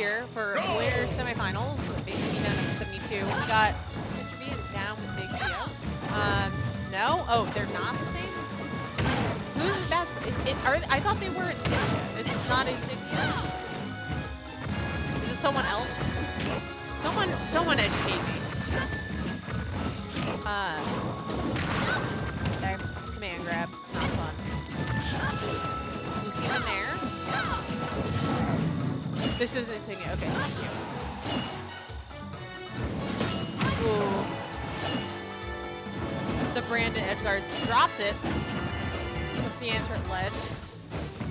here for winner semifinals. Basically down to 72. We got Mr. B is down with Big Tio. No? Oh, they're not the same? Who's his best? I thought they were Insignia. Is this not Insignia? Is this someone else? Someone educate me. There. Command grab. Not fun. Lucina there. This is Insignia. Okay. Ooh. The Brandon Edgeguards drops it. What's the answer at ledge?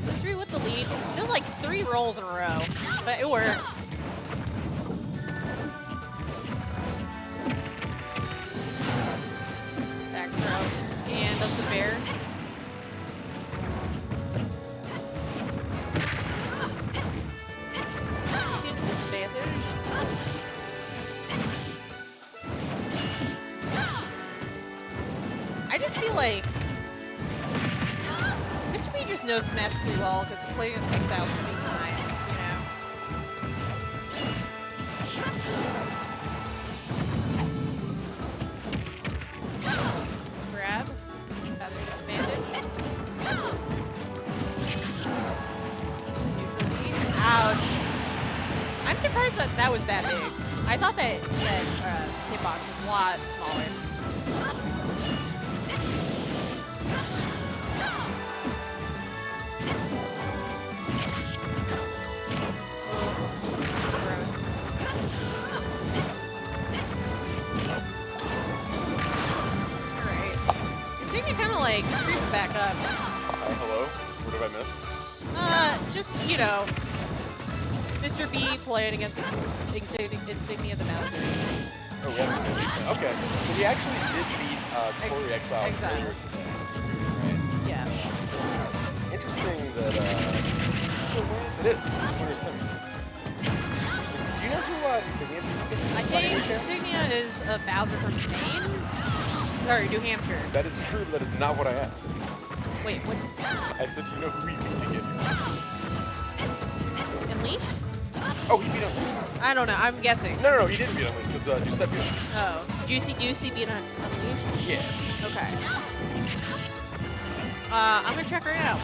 Mystery with the lead. Feels like 3 rolls in a row, but it worked. Back throw. And does the bear. I just feel like Mr. B just knows Smash pretty well because he's played against Exile so many times, you know. Grab. Feather expanded. Neutral lead. Ouch. I'm surprised that that was that big. I thought that hitbox was a lot smaller. Like, creep back up. Hello? What have I missed? Just, you know, Mr. B playing against Insignia the Mouser. Oh, yeah, Insignia. Okay. So he actually did beat Corey Exile earlier today. Right? Yeah. It's interesting that this is still winners. It is. This is winners semis. So, do you know who Insignia beat? I think Insignia is a Bowser from Maine. Sorry, New Hampshire. That is true, but that is not what I asked. Wait, what? I said, you know who he beat to get here? Unleash? Oh, he beat Unleash. I don't know. I'm guessing. No, he didn't beat Unleash because Giuseppe beat Unleash. Oh, Juicy beat Unleash? Yeah. Okay. I'm gonna check right now.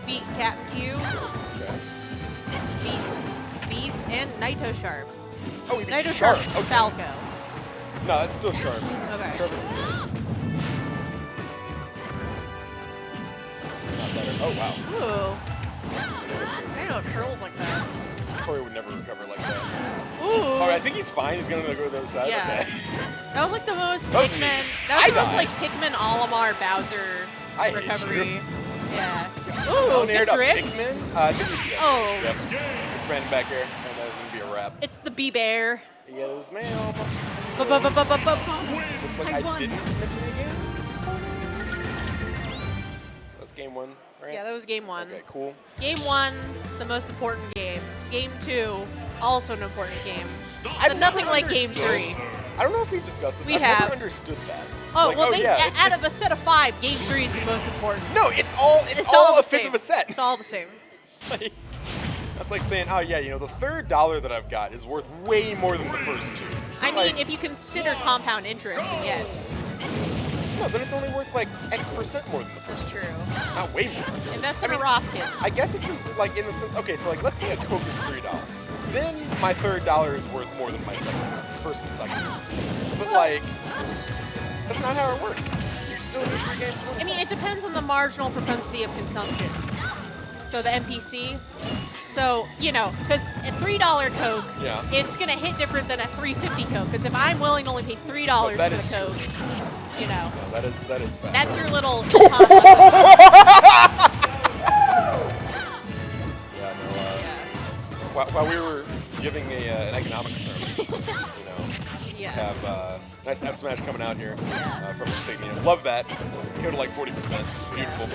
Beat Captain Q. Okay. Beat Beef and Naito Sharp. Oh, he beat Naito Sharp. Sharp. Okay. Falco. No, that's still Sharp. Okay. Sharp is the same. Not better. Oh, wow. Ooh. I didn't know Shirl's like that. Corey would never recover like that. Ooh. Oh, I think he's fine. He's going to go to the other side. Yeah. Okay. That was like the most That was Pikmin. neat. That was the most died. like Pikmin Olimar Bowser I hate recovery. you. Yeah. Oh, Ooh, they aired good up drift. Pikmin? I think he's Oh. Yep. It's Brandon back here, and that was going to be a wrap. It's the B-Bear. Yes, ma'am. So, looks like I didn't miss any games. So that's game 1, right? Yeah, that was game 1. Okay, cool. Game 1, the most important game. Game 2, also an important game. I've But nothing never like game understood- 3. I don't know if we've discussed this. We I've have. never understood that. Oh, Like, well, yeah, out of a set of 5, game 3 is the most important. No, it's all the a fifth same. of a set. It's all the same. Like, that's like saying, oh yeah, you know, the third dollar that I've got is worth way more than the first 2. I Like, mean, if you consider compound interest, then yes. no, then it's only worth like X% more than the first 2. True. Not way more. Invest I in a mean, rock, kids. I guess it's in the sense, okay, so like let's say a Coke is $3. Then my third dollar is worth more than my first and second ones. But like, that's not how it works. You still need 3 games to win. I mean, it depends on the marginal propensity of consumption. So the NPC. So, you know, because a $3 Coke, Yeah. it's going to hit different than a $3.50 Coke. Because if I'm willing to only pay $3 that for is the Coke, you know, that is fact. that's your little... Yeah, no, while we were giving an economics sermon, you know, Yeah. have nice F Smash coming out here from Insignia. Love that. Go to like 40%. Beautiful.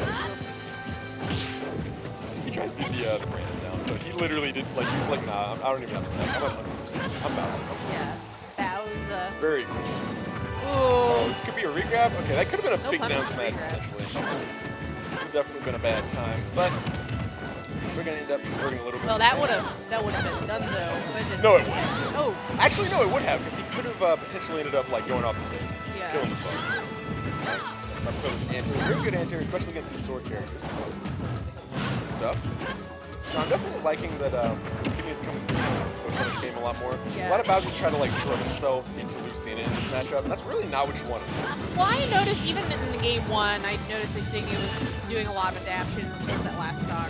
He tried to do the Brandon down, so he literally did like he was like, nah, I don't even have to tell. I'm at 100%. I'm Bowser. Yeah. Bowser. Very cool. Ooh. This could be a regrab. Okay, that could have been a No big pun down on smash regrab. potentially. Could have definitely been a bad time, but he's still gonna end up converting a little bit. Well, that would have been Dunzo. Imagine. No, it wouldn't. Oh. Actually, no, it would have, because he could have potentially ended up like going off the stage, Yeah. killing the bug. That's up close anti. Very good anti, especially against these sword characters. Good stuff. No, I'm definitely liking that Insignia's coming through in this Whip Punish game a lot more. Yeah. A lot of Bowsers try to like throw themselves into Lucina in this matchup, and that's really not what you want to do. Well, I noticed even in the game 1, I noticed Insignia was doing a lot of adaptations towards that last stock.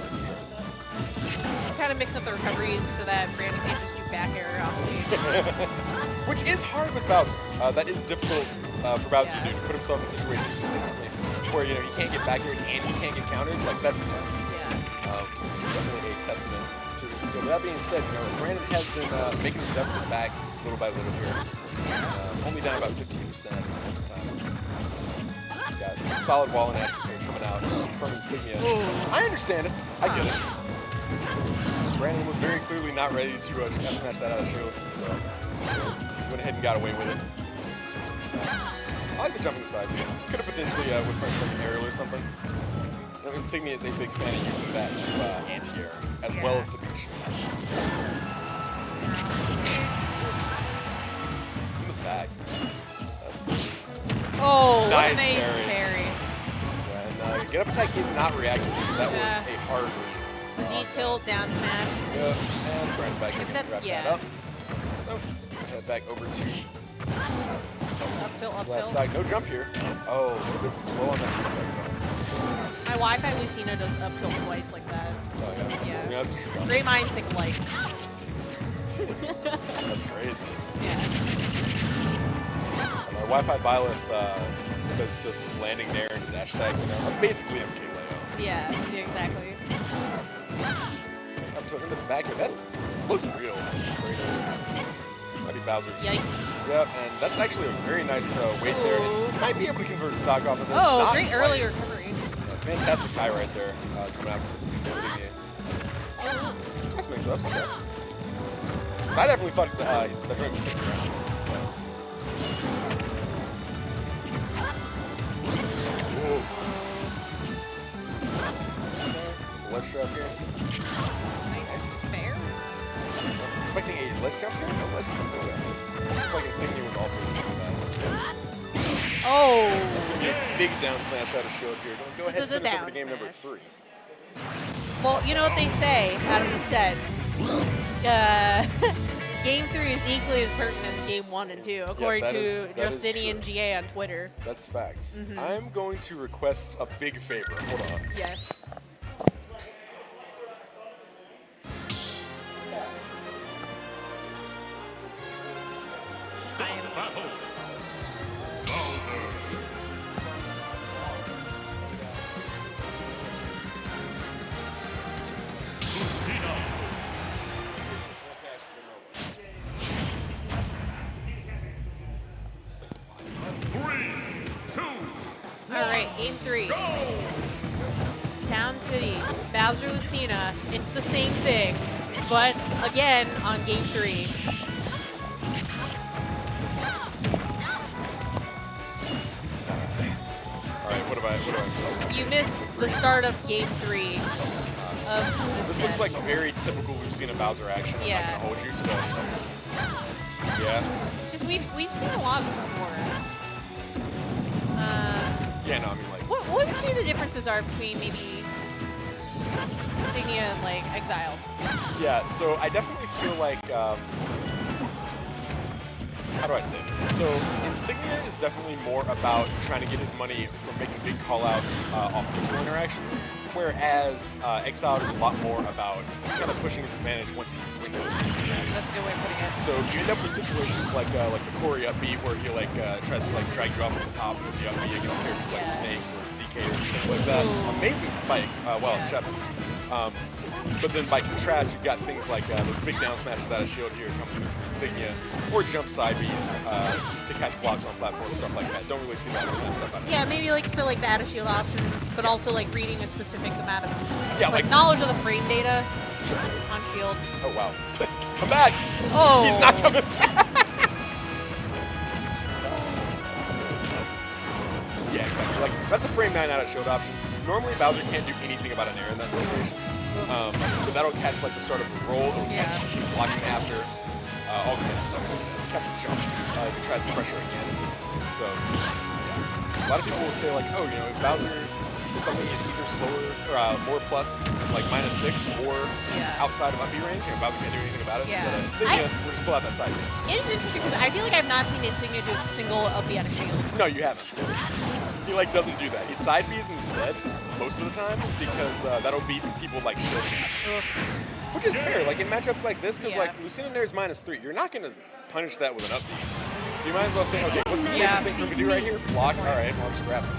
Kind of mix up the recoveries so that Brandon can't just do back air off stage. Which is hard with Bowser. That is difficult for Bowser Yeah. to do, to put himself in situations consistently where, you know, he can't get back here and he can't get countered. Like, that is tough. Yeah. It's definitely a testament to his skill. But that being said, you know, Brandon has been making his deficit back little by little here. Only down about 15% at this point in time. Got some solid wall and aftercare coming out from Insignia. Ooh. I understand it. I get it. Brandon was very clearly not ready to just F-smash that out of shield, so went ahead and got away with it. I like the jumping side. Could have potentially would punch like an aerial or something. You know, Insignia is a big fan of using that to anti-air, as well as to beat shields. So. In the back. That's cool. Oh, Nice what a nice parry. parry. And get up attack is not reactive, so that Yeah. was a hard read. D tilt, down smash. Yeah, and Brandon back here. That's- Wrap yeah. that up. So, head back over to Up tilt, up this last tilt. stock. No jump here. Oh, a little bit slow on that reset. My Wi-Fi Lucina does up tilt twice like that. Oh, yeah. Yeah. That's true. Great minds think alike. That's crazy. Yeah. My Wi-Fi Byleth is just landing there and dash tag, you know, basically MK layout. Yeah, exactly. Up to into the back here. That looks real. It's crazy. Might be Bowser exclusive. Yikes. Yep, and that's actually a very nice weight there. Ooh. And might be able to convert a stock off of this. Oh, Not great quite. early recovery. Yeah, fantastic high right there coming out from Insignia. Nice mix-ups, okay. So I definitely thought the joint was sticking around. Whoa. It's a ledge trap here. Nice fair. Expecting a ledge jump here? No ledge jump. Okay. Looked like Insignia was also looking for that. Oh. It's going to be a big down smash out of shield here. Go ahead and This is send a us over to down game number smash. 3. Well, you know what they say out of the set. Game 3 is equally as pertinent as Game 1 and 2, according that to is Justinian true. GA on Twitter. That's facts. Mm-hmm. I'm going to request a big favor. Hold on. Yes. Battle. Bowser. Lucina. 3, 2, All right, Game 3. Town City, Bowser Lucina. It's the same thing, but again on Game 3. All right, what have I missed? You missed the start of Game 3 of This this looks set. like very typical Lucina Bowser action. I'm Yeah. not gonna hold you, so yeah. It's just we've seen a lot of this before. Yeah, no, I mean like What would you say the differences are between maybe Insignia and like Exile? yeah. So I definitely feel like how do I say this? So Insignia is definitely more about trying to get his money from making big callouts off visual interactions, whereas Exile is a lot more about kind of pushing his advantage once he wins those visual interactions. That's a good way of putting it. So you end up with situations like the Corey upbeat where he tries to drag drop on the top with the upbeat against characters like Yeah. Snake or DK or things like that. Ooh. Amazing spike while in Chapman. But then by contrast, you've got things like those big down smashes out of shield here coming through from Insignia, or jump side Bs to catch blocks on platforms, stuff like that. Don't really see that stuff out of Yeah, this. maybe like so like the add shield options, but also like reading a specific amount of Yeah, like like- knowledge of the frame data on shield. Oh wow. Come back! Oh. He's not coming back! That's a frame 9 out of shield option. Normally Bowser can't do anything about an air in that situation. But that'll catch like the start of a roll, it'll catch you blocking after, all kinds of stuff. Catch a jump, if he tries to pressure again. So, yeah. A lot of people will say like, oh, you know, if Bowser, if something is either slower, or more plus, like -6, or outside of up B range, you know, Bowser can't do anything about it. Yeah. But Insignia, we'll just pull out that side B. It is interesting because I feel like I've not seen Insignia do a single up B out of shield. No, you haven't. He like doesn't do that. He side Bs instead most of the time because that'll beat people like shielding at. Which is fair, like in matchups like this, because like Lucina Nair's -3, you're not gonna punish that with an up B. So you might as well say, okay, what's the safest thing for me to do right here? Block. All right, well, I'll just grab it.